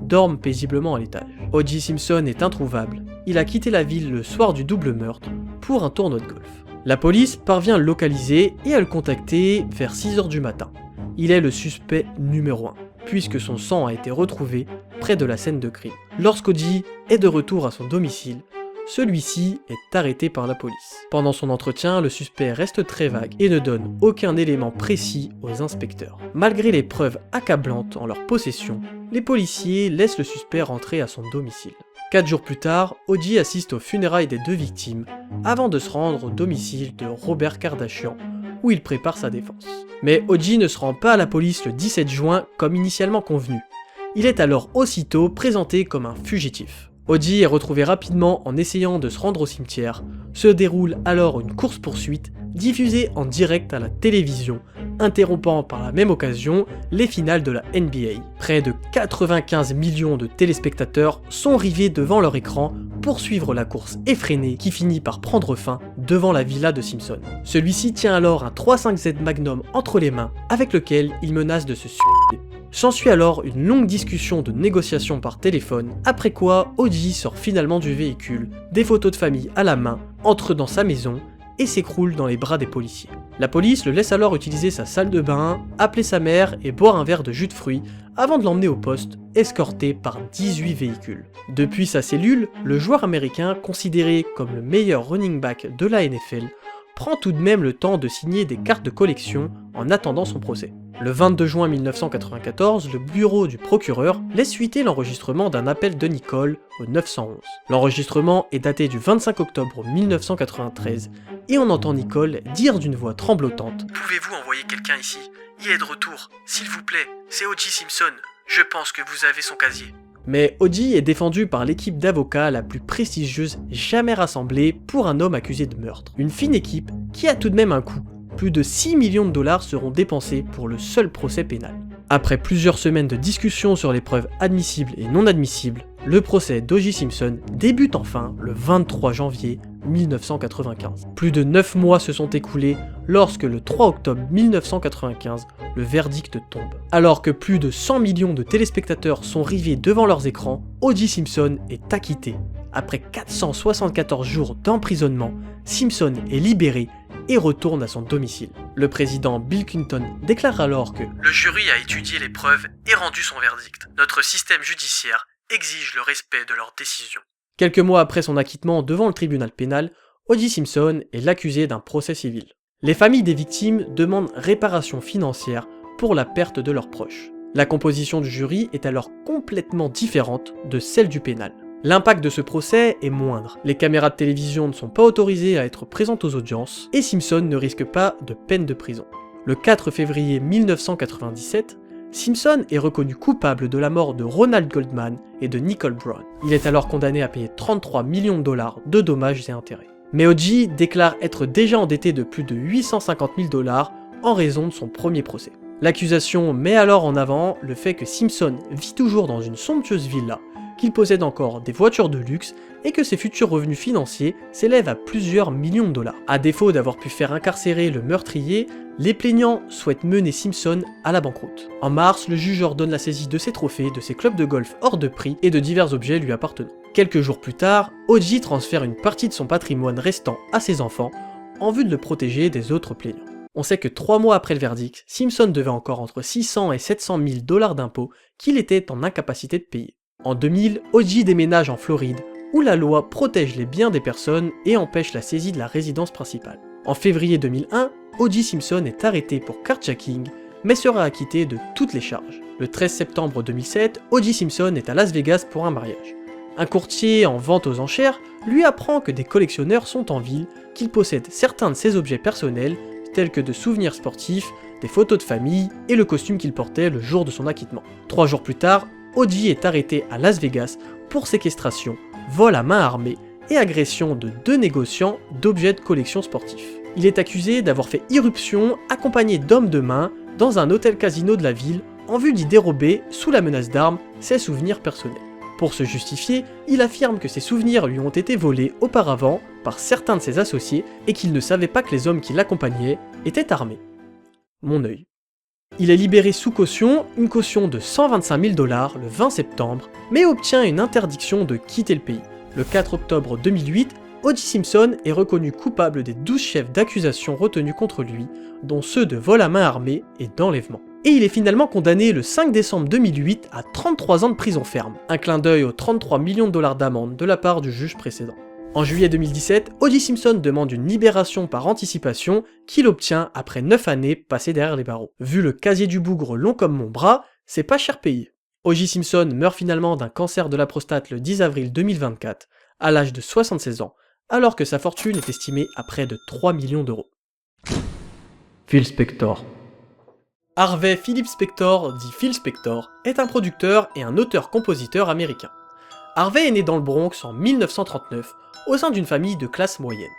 S1: dorment paisiblement à l'étage. O.J. Simpson est introuvable, il a quitté la ville le soir du double meurtre pour un tournoi de golf. La police parvient à le localiser et à le contacter vers 6h du matin. Il est le suspect numéro 1, puisque son sang a été retrouvé près de la scène de crime. Lorsqu'O.J. est de retour à son domicile, celui-ci est arrêté par la police. Pendant son entretien, le suspect reste très vague et ne donne aucun élément précis aux inspecteurs. Malgré les preuves accablantes en leur possession, les policiers laissent le suspect rentrer à son domicile. 4 jours plus tard, O.J. assiste aux funérailles des deux victimes avant de se rendre au domicile de Robert Kardashian où il prépare sa défense. Mais O.J. ne se rend pas à la police le 17 juin comme initialement convenu. Il est alors aussitôt présenté comme un fugitif. O.J. est retrouvé rapidement en essayant de se rendre au cimetière. Se déroule alors une course-poursuite diffusée en direct à la télévision, interrompant par la même occasion les finales de la NBA. Près de 95 millions de téléspectateurs sont rivés devant leur écran pour suivre la course effrénée qui finit par prendre fin devant la villa de Simpson. Celui-ci tient alors un 3.5Z Magnum entre les mains avec lequel il menace de se suicider. S'ensuit alors une longue discussion de négociation par téléphone, après quoi O.J. sort finalement du véhicule, des photos de famille à la main, entre dans sa maison et s'écroule dans les bras des policiers. La police le laisse alors utiliser sa salle de bain, appeler sa mère et boire un verre de jus de fruits avant de l'emmener au poste, escorté par 18 véhicules. Depuis sa cellule, le joueur américain, considéré comme le meilleur running back de la NFL, prend tout de même le temps de signer des cartes de collection en attendant son procès. Le 22 juin 1994, le bureau du procureur laisse fuiter l'enregistrement d'un appel de Nicole au 911. L'enregistrement est daté du 25 octobre 1993 et on entend Nicole dire d'une voix tremblotante «
S2: Pouvez-vous envoyer quelqu'un ici? Il est de retour, s'il vous plaît, c'est O.J. Simpson, je pense que vous avez son casier. »
S1: Mais O.J. est défendu par l'équipe d'avocats la plus prestigieuse jamais rassemblée pour un homme accusé de meurtre. Une fine équipe qui a tout de même un coût. Plus de 6 millions de dollars seront dépensés pour le seul procès pénal. Après plusieurs semaines de discussion sur les preuves admissibles et non admissibles, le procès d'O.J. Simpson débute enfin le 23 janvier 1995. Plus de 9 mois se sont écoulés lorsque le 3 octobre 1995, le verdict tombe. Alors que plus de 100 millions de téléspectateurs sont rivés devant leurs écrans, O.J. Simpson est acquitté. Après 474 jours d'emprisonnement, Simpson est libéré et retourne à son domicile. Le président Bill Clinton déclare alors que
S2: « Le jury a étudié les preuves et rendu son verdict. Notre système judiciaire exige le respect de leurs décisions. »
S1: Quelques mois après son acquittement devant le tribunal pénal, O.J. Simpson est l'accusé d'un procès civil. Les familles des victimes demandent réparation financière pour la perte de leurs proches. La composition du jury est alors complètement différente de celle du pénal. L'impact de ce procès est moindre, les caméras de télévision ne sont pas autorisées à être présentes aux audiences, et Simpson ne risque pas de peine de prison. Le 4 février 1997, Simpson est reconnu coupable de la mort de Ronald Goldman et de Nicole Brown. Il est alors condamné à payer 33 millions de dollars de dommages et intérêts. Mais O.J. déclare être déjà endetté de plus de 850 000 dollars en raison de son premier procès. L'accusation met alors en avant le fait que Simpson vit toujours dans une somptueuse villa, qu'il possède encore des voitures de luxe et que ses futurs revenus financiers s'élèvent à plusieurs millions de dollars. À défaut d'avoir pu faire incarcérer le meurtrier, les plaignants souhaitent mener Simpson à la banqueroute. En mars, le juge ordonne la saisie de ses trophées, de ses clubs de golf hors de prix et de divers objets lui appartenant. Quelques jours plus tard, O.J. transfère une partie de son patrimoine restant à ses enfants en vue de le protéger des autres plaignants. On sait que 3 mois après le verdict, Simpson devait encore entre 600 et 700 000 dollars d'impôts qu'il était en incapacité de payer. En 2000, O.J. déménage en Floride, où la loi protège les biens des personnes et empêche la saisie de la résidence principale. En février 2001, O.J. Simpson est arrêté pour carjacking, mais sera acquitté de toutes les charges. Le 13 septembre 2007, O.J. Simpson est à Las Vegas pour un mariage. Un courtier en vente aux enchères lui apprend que des collectionneurs sont en ville, qu'il possède certains de ses objets personnels, tels que de souvenirs sportifs, des photos de famille et le costume qu'il portait le jour de son acquittement. 3 jours plus tard, O.J. est arrêté à Las Vegas pour séquestration, vol à main armée et agression de 2 négociants d'objets de collection sportifs. Il est accusé d'avoir fait irruption accompagné d'hommes de main dans un hôtel-casino de la ville en vue d'y dérober, sous la menace d'armes, ses souvenirs personnels. Pour se justifier, il affirme que ses souvenirs lui ont été volés auparavant par certains de ses associés et qu'il ne savait pas que les hommes qui l'accompagnaient étaient armés. Mon œil. Il est libéré sous caution, une caution de 125 000 $ le 20 septembre, mais obtient une interdiction de quitter le pays. Le 4 octobre 2008, O.J. Simpson est reconnu coupable des 12 chefs d'accusation retenus contre lui, dont ceux de vol à main armée et d'enlèvement. Et il est finalement condamné le 5 décembre 2008 à 33 ans de prison ferme, un clin d'œil aux 33 millions de $ d'amende de la part du juge précédent. En juillet 2017, O.J. Simpson demande une libération par anticipation qu'il obtient après 9 années passées derrière les barreaux. Vu le casier du bougre long comme mon bras, c'est pas cher payé. O.J. Simpson meurt finalement d'un cancer de la prostate le 10 avril 2024, à l'âge de 76 ans, alors que sa fortune est estimée à près de 3 millions €. Phil Spector. Harvey Philip Spector, dit Phil Spector, est un producteur et un auteur-compositeur américain. Harvey est né dans le Bronx en 1939, au sein d'une famille de classe moyenne.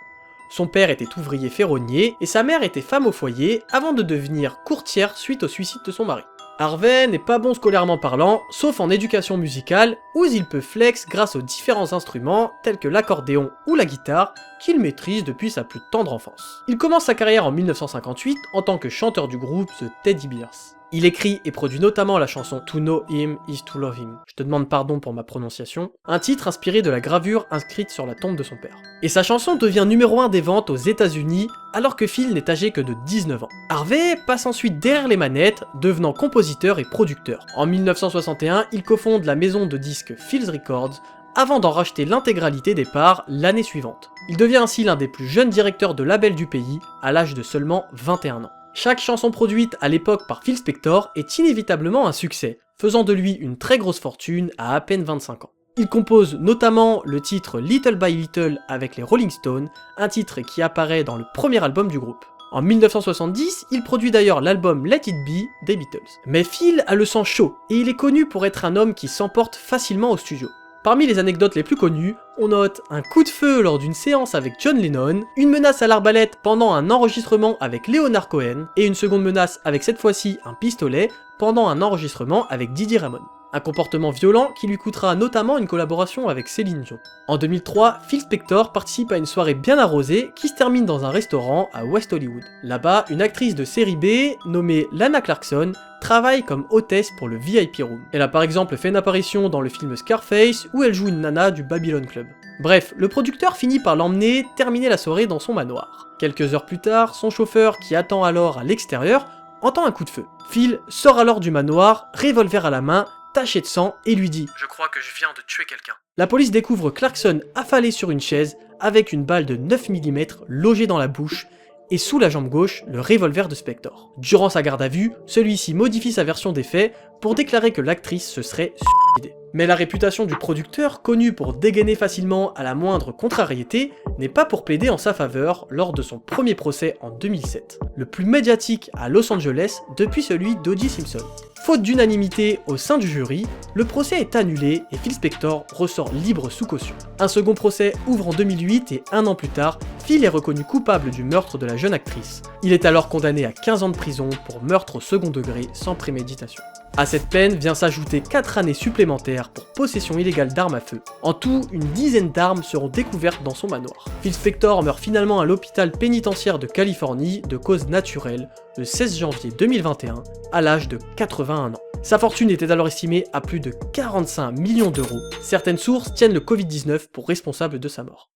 S1: Son père était ouvrier ferronnier et sa mère était femme au foyer avant de devenir courtière suite au suicide de son mari. Harvey n'est pas bon scolairement parlant, sauf en éducation musicale, où il peut flex grâce aux différents instruments tels que l'accordéon ou la guitare qu'il maîtrise depuis sa plus tendre enfance. Il commence sa carrière en 1958 en tant que chanteur du groupe The Teddy Bears. Il écrit et produit notamment la chanson To Know Him is to Love Him, je te demande pardon pour ma prononciation, un titre inspiré de la gravure inscrite sur la tombe de son père. Et sa chanson devient numéro 1 des ventes aux États-Unis alors que Phil n'est âgé que de 19 ans. Harvey passe ensuite derrière les manettes, devenant compositeur et producteur. En 1961, il cofonde la maison de disques Phil's Records avant d'en racheter l'intégralité des parts l'année suivante. Il devient ainsi l'un des plus jeunes directeurs de label du pays à l'âge de seulement 21 ans. Chaque chanson produite à l'époque par Phil Spector est inévitablement un succès, faisant de lui une très grosse fortune à peine 25 ans. Il compose notamment le titre Little by Little avec les Rolling Stones, un titre qui apparaît dans le premier album du groupe. En 1970, il produit d'ailleurs l'album Let It Be des Beatles. Mais Phil a le sang chaud, et il est connu pour être un homme qui s'emporte facilement au studio. Parmi les anecdotes les plus connues, on note un coup de feu lors d'une séance avec John Lennon, une menace à l'arbalète pendant un enregistrement avec Leonard Cohen, et une seconde menace avec cette fois-ci un pistolet pendant un enregistrement avec Didi Ramone. Un comportement violent qui lui coûtera notamment une collaboration avec Céline Dion. En 2003, Phil Spector participe à une soirée bien arrosée qui se termine dans un restaurant à West Hollywood. Là-bas, une actrice de série B, nommée Lana Clarkson, travaille comme hôtesse pour le VIP Room. Elle a par exemple fait une apparition dans le film Scarface où elle joue une nana du Babylon Club. Bref, le producteur finit par l'emmener terminer la soirée dans son manoir. Quelques heures plus tard, son chauffeur, qui attend alors à l'extérieur, entend un coup de feu. Phil sort alors du manoir, revolver à la main, taché de sang, et lui dit «
S2: Je crois que je viens de tuer quelqu'un ».
S1: La police découvre Clarkson affalé sur une chaise avec une balle de 9 mm logée dans la bouche et sous la jambe gauche le revolver de Spector. Durant sa garde à vue, celui-ci modifie sa version des faits pour déclarer que l'actrice se serait suicidée. Mais la réputation du producteur, connu pour dégainer facilement à la moindre contrariété, n'est pas pour plaider en sa faveur lors de son premier procès en 2007, le plus médiatique à Los Angeles depuis celui d'O.J. Simpson. Faute d'unanimité au sein du jury, le procès est annulé et Phil Spector ressort libre sous caution. Un second procès ouvre en 2008 et un an plus tard, Phil est reconnu coupable du meurtre de la jeune actrice. Il est alors condamné à 15 ans de prison pour meurtre au second degré sans préméditation. À cette peine vient s'ajouter 4 années supplémentaires pour possession illégale d'armes à feu. En tout, une dizaine d'armes seront découvertes dans son manoir. Phil Spector meurt finalement à l'hôpital pénitentiaire de Californie de cause naturelle le 16 janvier 2021 à l'âge de 81 ans. Sa fortune était alors estimée à plus de 45 millions d'euros. Certaines sources tiennent le Covid-19 pour responsable de sa mort.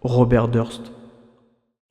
S1: Robert Durst.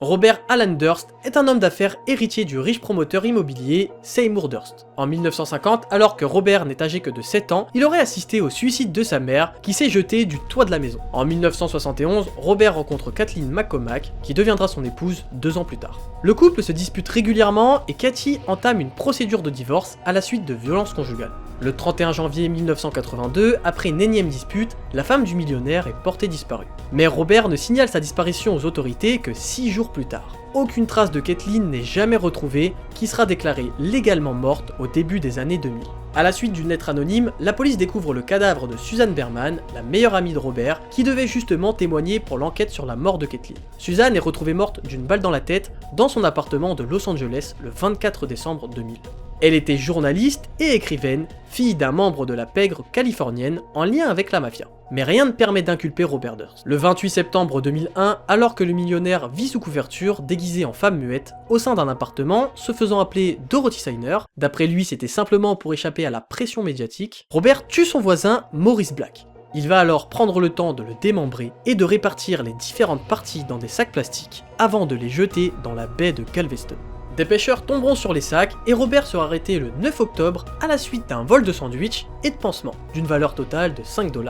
S1: Robert Alan Durst est un homme d'affaires héritier du riche promoteur immobilier Seymour Durst. En 1950, alors que Robert n'est âgé que de 7 ans, il aurait assisté au suicide de sa mère qui s'est jetée du toit de la maison. En 1971, Robert rencontre Kathleen McCormack qui deviendra son épouse 2 ans plus tard. Le couple se dispute régulièrement et Cathy entame une procédure de divorce à la suite de violences conjugales. Le 31 janvier 1982, après une énième dispute, la femme du millionnaire est portée disparue. Mais Robert ne signale sa disparition aux autorités que 6 jours plus tard. Aucune trace de Kathleen n'est jamais retrouvée, qui sera déclarée légalement morte au début des années 2000. À la suite d'une lettre anonyme, la police découvre le cadavre de Suzanne Berman, la meilleure amie de Robert, qui devait justement témoigner pour l'enquête sur la mort de Kathleen. Suzanne est retrouvée morte d'une balle dans la tête dans son appartement de Los Angeles le 24 décembre 2000. Elle était journaliste et écrivaine, fille d'un membre de la pègre californienne en lien avec la mafia. Mais rien ne permet d'inculper Robert Durst. Le 28 septembre 2001, alors que le millionnaire vit sous couverture, déguisé en femme muette, au sein d'un appartement, se faisant appeler Dorothy Signer, d'après lui c'était simplement pour échapper à la pression médiatique, Robert tue son voisin Maurice Black. Il va alors prendre le temps de le démembrer et de répartir les différentes parties dans des sacs plastiques avant de les jeter dans la baie de Galveston. Des pêcheurs tomberont sur les sacs et Robert sera arrêté le 9 octobre à la suite d'un vol de sandwich et de pansements, d'une valeur totale de 5 $,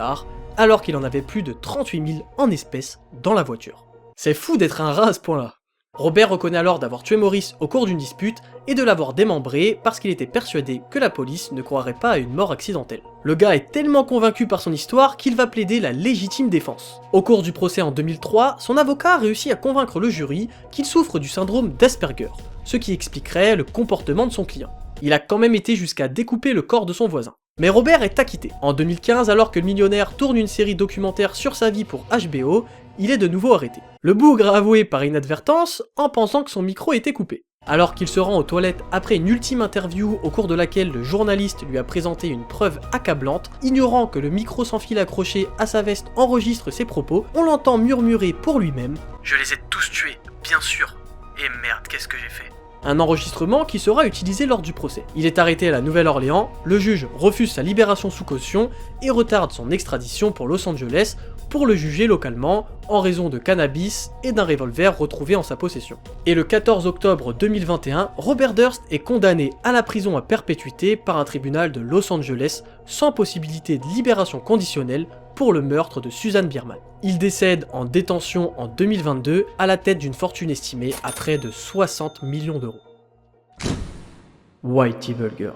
S1: alors qu'il en avait plus de 38 000 en espèces dans la voiture. C'est fou d'être un rat à ce point-là. Robert reconnaît alors d'avoir tué Maurice au cours d'une dispute et de l'avoir démembré parce qu'il était persuadé que la police ne croirait pas à une mort accidentelle. Le gars est tellement convaincu par son histoire qu'il va plaider la légitime défense. Au cours du procès en 2003, son avocat réussit à convaincre le jury qu'il souffre du syndrome d'Asperger, ce qui expliquerait le comportement de son client. Il a quand même été jusqu'à découper le corps de son voisin. Mais Robert est acquitté. En 2015, alors que le millionnaire tourne une série documentaire sur sa vie pour HBO, il est de nouveau arrêté. Le bougre a avoué par inadvertance en pensant que son micro était coupé. Alors qu'il se rend aux toilettes après une ultime interview au cours de laquelle le journaliste lui a présenté une preuve accablante, ignorant que le micro sans fil accroché à sa veste enregistre ses propos, on l'entend murmurer pour lui-même
S2: « Je les ai tous tués, bien sûr. Et merde, qu'est-ce que j'ai fait ?»
S1: Un enregistrement qui sera utilisé lors du procès. Il est arrêté à la Nouvelle-Orléans, le juge refuse sa libération sous caution et retarde son extradition pour Los Angeles pour le juger localement en raison de cannabis et d'un revolver retrouvé en sa possession. Et le 14 octobre 2021, Robert Durst est condamné à la prison à perpétuité par un tribunal de Los Angeles sans possibilité de libération conditionnelle pour le meurtre de Suzanne Berman. Il décède en détention en 2022 à la tête d'une fortune estimée à près de 60 millions d'euros. Whitey Bulger.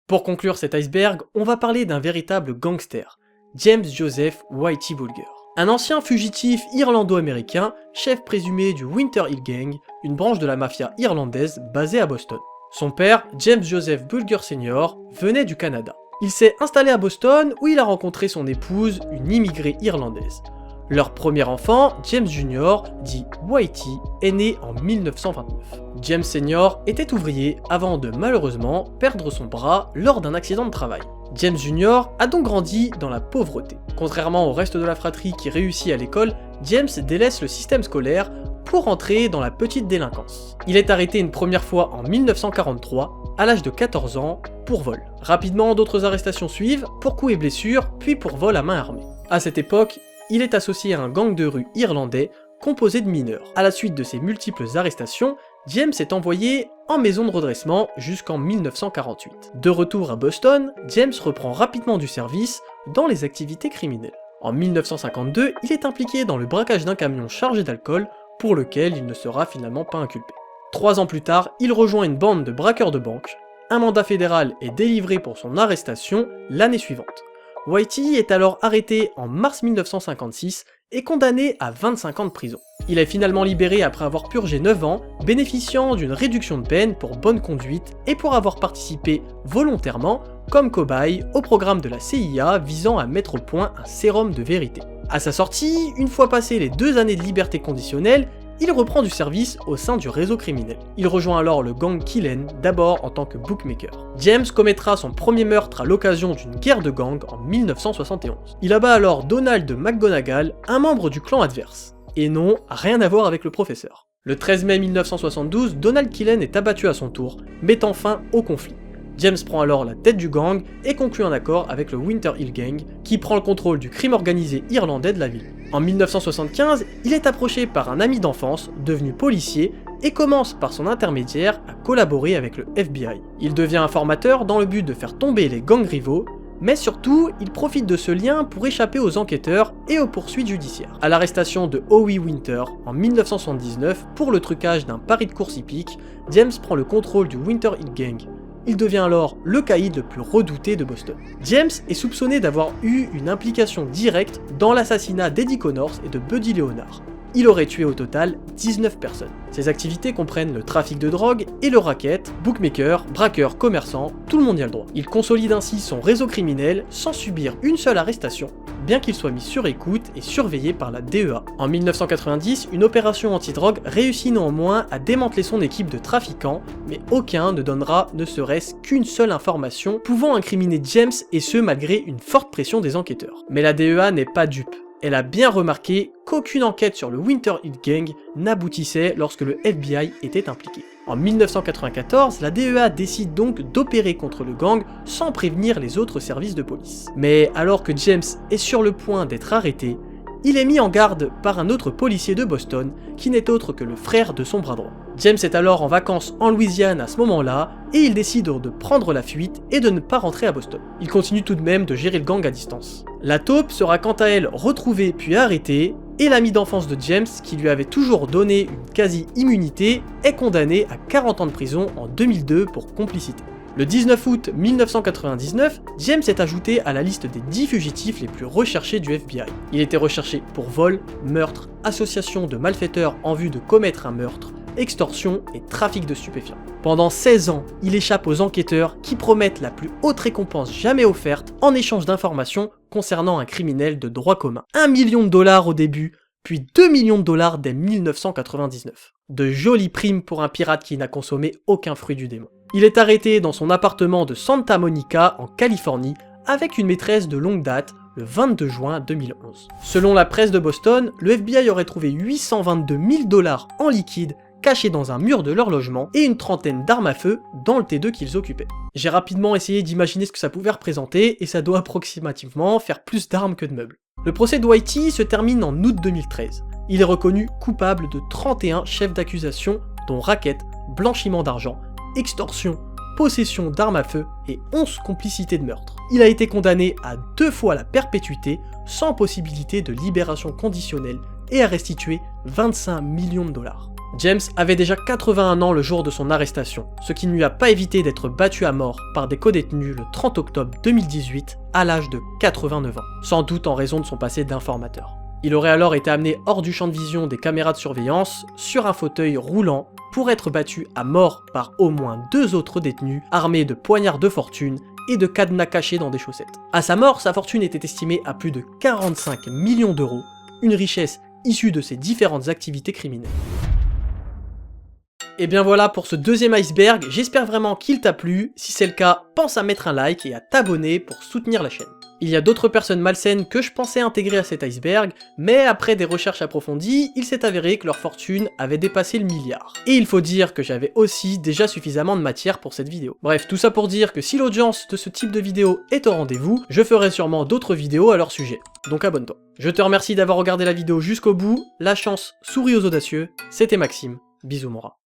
S1: Pour conclure cet iceberg, on va parler d'un véritable gangster, James Joseph Whitey Bulger. Un ancien fugitif irlando-américain, chef présumé du Winter Hill Gang, une branche de la mafia irlandaise basée à Boston. Son père, James Joseph Bulger Sr., venait du Canada. Il s'est installé à Boston où il a rencontré son épouse, une immigrée irlandaise. Leur premier enfant, James Jr., dit Whitey, est né en 1929. James Sr. était ouvrier avant de malheureusement perdre son bras lors d'un accident de travail. James Jr. a donc grandi dans la pauvreté. Contrairement au reste de la fratrie qui réussit à l'école, James délaisse le système scolaire pour entrer dans la petite délinquance. Il est arrêté une première fois en 1943, à l'âge de 14 ans, pour vol. Rapidement, d'autres arrestations suivent, pour coups et blessures, puis pour vol à main armée. À cette époque, il est associé à un gang de rue irlandais composé de mineurs. À la suite de ces multiples arrestations, James est envoyé en maison de redressement jusqu'en 1948. De retour à Boston, James reprend rapidement du service dans les activités criminelles. En 1952, il est impliqué dans le braquage d'un camion chargé d'alcool pour lequel il ne sera finalement pas inculpé. 3 ans plus tard, il rejoint une bande de braqueurs de banque. Un mandat fédéral est délivré pour son arrestation l'année suivante. Whitey est alors arrêté en mars 1956 et condamné à 25 ans de prison. Il est finalement libéré après avoir purgé 9 ans, bénéficiant d'une réduction de peine pour bonne conduite et pour avoir participé volontairement comme cobaye au programme de la CIA visant à mettre au point un sérum de vérité. À sa sortie, une fois passées les 2 années de liberté conditionnelle, il reprend du service au sein du réseau criminel. Il rejoint alors le gang Killen, d'abord en tant que bookmaker. James commettra son premier meurtre à l'occasion d'une guerre de gang en 1971. Il abat alors Donald McGonagall, un membre du clan adverse. Et non, rien à voir avec le professeur. Le 13 mai 1972, Donald Killen est abattu à son tour, mettant fin au conflit. James prend alors la tête du gang et conclut un accord avec le Winter Hill Gang, qui prend le contrôle du crime organisé irlandais de la ville. En 1975, il est approché par un ami d'enfance, devenu policier, et commence par son intermédiaire à collaborer avec le FBI. Il devient informateur dans le but de faire tomber les gangs rivaux, mais surtout, il profite de ce lien pour échapper aux enquêteurs et aux poursuites judiciaires. À l'arrestation de Howie Winter en 1979 pour le trucage d'un pari de course hippique, James prend le contrôle du Winter Hill Gang. Il devient alors le caïd le plus redouté de Boston. James est soupçonné d'avoir eu une implication directe dans l'assassinat d'Eddie Connors et de Buddy Leonard. il aurait tué au total 19 personnes. Ses activités comprennent le trafic de drogue et le racket, bookmaker, braqueur, commerçant, tout le monde y a le droit. Il consolide ainsi son réseau criminel sans subir une seule arrestation, bien qu'il soit mis sur écoute et surveillé par la DEA. En 1990, une opération antidrogue réussit néanmoins à démanteler son équipe de trafiquants, mais aucun ne donnera ne serait-ce qu'une seule information pouvant incriminer James, et ce malgré une forte pression des enquêteurs. Mais la DEA n'est pas dupe. Elle a bien remarqué qu'aucune enquête sur le Winter Hill Gang n'aboutissait lorsque le FBI était impliqué. En 1994, la DEA décide donc d'opérer contre le gang sans prévenir les autres services de police. Mais alors que James est sur le point d'être arrêté, il est mis en garde par un autre policier de Boston qui n'est autre que le frère de son bras droit. James est alors en vacances en Louisiane à ce moment-là et il décide de prendre la fuite et de ne pas rentrer à Boston. Il continue tout de même de gérer le gang à distance. La taupe sera quant à elle retrouvée puis arrêtée et l'ami d'enfance de James, qui lui avait toujours donné une quasi-immunité, est condamné à 40 ans de prison en 2002 pour complicité. Le 19 août 1999, James est ajouté à la liste des 10 fugitifs les plus recherchés du FBI. Il était recherché pour vol, meurtre, association de malfaiteurs en vue de commettre un meurtre, extorsion et trafic de stupéfiants. Pendant 16 ans, il échappe aux enquêteurs qui promettent la plus haute récompense jamais offerte en échange d'informations concernant un criminel de droit commun. 1 million de dollars au début, puis 2 millions de dollars dès 1999. De jolies primes pour un pirate qui n'a consommé aucun fruit du démon. Il est arrêté dans son appartement de Santa Monica en Californie avec une maîtresse de longue date le 22 juin 2011. Selon la presse de Boston, le FBI aurait trouvé 822 000 dollars en liquide cachés dans un mur de leur logement et une trentaine d'armes à feu dans le T2 qu'ils occupaient. J'ai rapidement essayé d'imaginer ce que ça pouvait représenter et ça doit approximativement faire plus d'armes que de meubles. Le procès de Whitey se termine en août 2013. Il est reconnu coupable de 31 chefs d'accusation dont racket, blanchiment d'argent, extorsion, possession d'armes à feu et 11 complicités de meurtre. Il a été condamné à 2 fois la perpétuité sans possibilité de libération conditionnelle et a restitué 25 millions de dollars. James avait déjà 81 ans le jour de son arrestation, ce qui ne lui a pas évité d'être battu à mort par des codétenus le 30 octobre 2018 à l'âge de 89 ans, sans doute en raison de son passé d'informateur. Il aurait alors été amené hors du champ de vision des caméras de surveillance, sur un fauteuil roulant, pour être battu à mort par au moins 2 autres détenus armés de poignards de fortune et de cadenas cachés dans des chaussettes. À sa mort, sa fortune était estimée à plus de 45 millions d'euros, une richesse issue de ses différentes activités criminelles. Et bien voilà pour ce deuxième iceberg, j'espère vraiment qu'il t'a plu. Si c'est le cas, pense à mettre un like et à t'abonner pour soutenir la chaîne. Il y a d'autres personnes malsaines que je pensais intégrer à cet iceberg, mais après des recherches approfondies, il s'est avéré que leur fortune avait dépassé le milliard. Et il faut dire que j'avais aussi déjà suffisamment de matière pour cette vidéo. Bref, tout ça pour dire que si l'audience de ce type de vidéo est au rendez-vous, je ferai sûrement d'autres vidéos à leur sujet. Donc abonne-toi. Je te remercie d'avoir regardé la vidéo jusqu'au bout, la chance sourit aux audacieux, c'était Maxime, bisous mon rat.